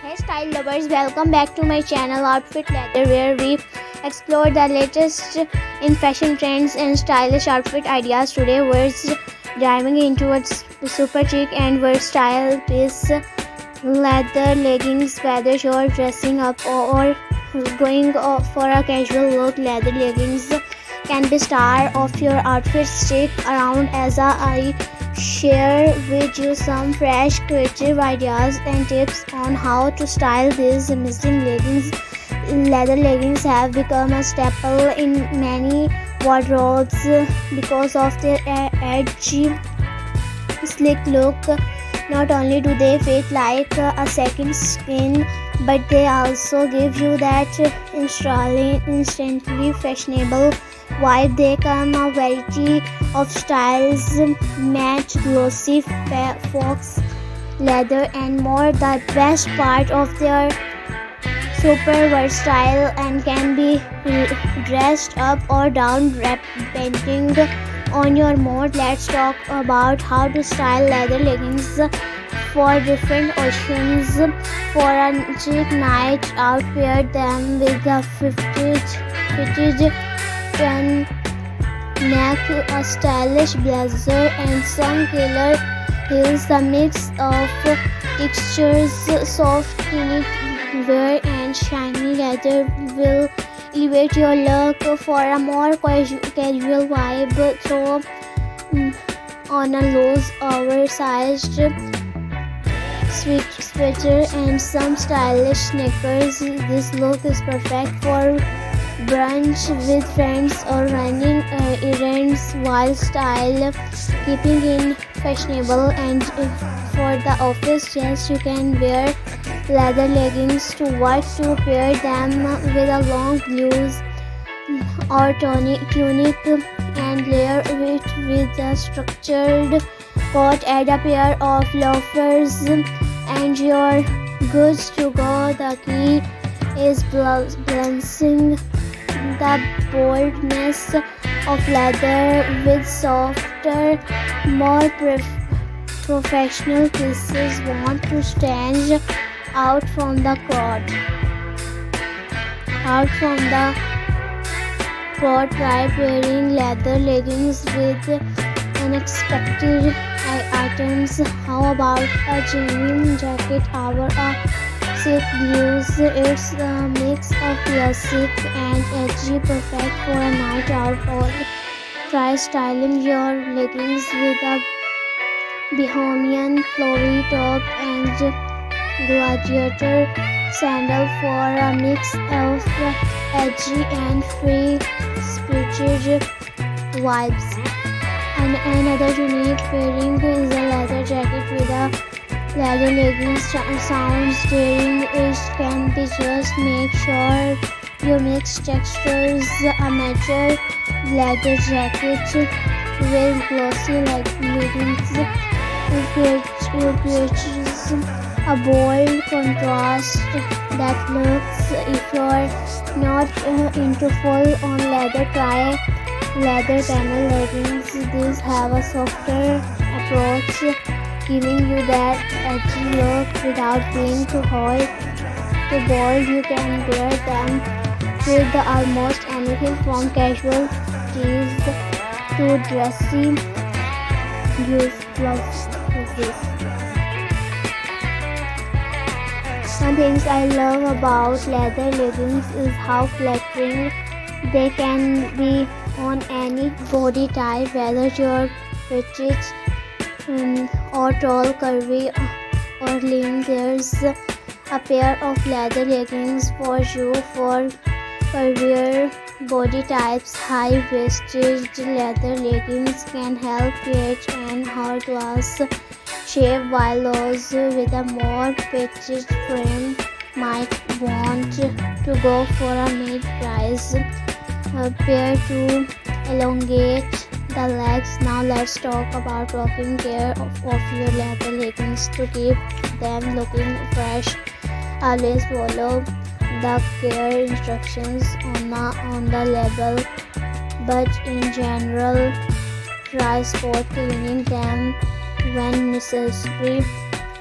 Hey style lovers, welcome back to my channel Outfit Leather, where we explore the latest in fashion trends and stylish outfit ideas. Today we're diving into a super chic and versatile piece, leather leggings. Whether you're dressing up or going for a casual look, leather leggings can be star of your outfit. Stick around as I share with you some fresh creative ideas and tips on how to style these amazing leggings. Leather leggings have become a staple in many wardrobes because of their edgy, sleek look. Not only do they fit like a second skin, but they also give you that instantly fashionable vibe. They come a variety of styles, match, glossy, fox leather and more. The best part of their super versatile and can be dressed up or down depending on your mood. Let's talk about how to style leather leggings for different occasions. For a chic night out, pair them with a fitted neck, a stylish blazer and some killer heels. The mix of textures, soft knitwear and shiny leather will elevate your look. For a more casual vibe, throw on a loose oversized sweater and some stylish sneakers. This look is perfect for brunch with friends or running errands while style keeping in fashionable. And for the office, yes, you can wear leather leggings to work, to pair them with a long blouse or tunic and layer it with a structured coat. Add a pair of loafers and you're good to go. The key is balancing the boldness of leather with softer, more professional pieces. Want to stand out from the crowd. Try pairing leather leggings with unexpected items. How about a genuine jacket or a silk blues? It's a mix of classic and edgy, perfect for a night out. Or try styling your leggings with a bohemian flowy top and gladiator sandal for a mix of edgy and free-spirited vibes. And another unique pairing is a leather jacket with a leather leggings. Sounds daring, it can be. Just make sure you mix textures. A mature leather jacket with glossy leggings creates a bold contrast that looks. If you're not into full-on leather, try leather panel leggings. These have a softer approach, giving you that edgy look without being too hot, too bold. You can wear them with almost anything from casual tees to dressy blouses. One thing I love about leather leggings is how flattering they can be on any body type, whether you're petite or tall, curvy or lean. There's a pair of leather leggings for you. For curvier body types, high-waisted leather leggings can help create an hourglass shape, while those with a more petite frame might want to go for a mid-rise pair to elongate the legs. Now let's talk about taking care of your leather leggings to keep them looking fresh. Always follow the care instructions on the label, but in general, try spot cleaning them when necessary.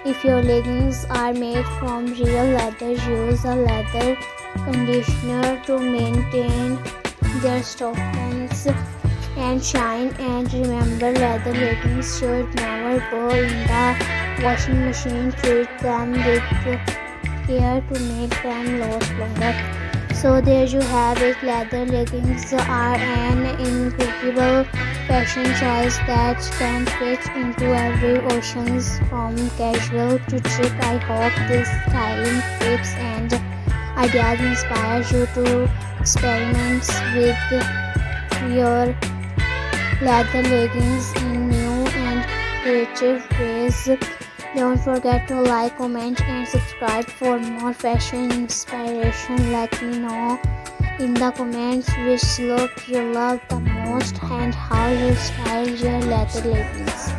If your leggings are made from real leather, use a leather conditioner to maintain their softness and shine. And remember, leather leggings should never go in the washing machine. Treat them with care to make them last longer. So there you have it. Leather leggings are an incredible fashion choice that can fit into every occasion, from casual to chic. I hope these styling tips and ideas inspire you to experiment with your leather leggings in new and creative ways. Don't forget to like, comment, and subscribe for more fashion inspiration. Let me know in the comments which look you love the most and how you style your leather leggings.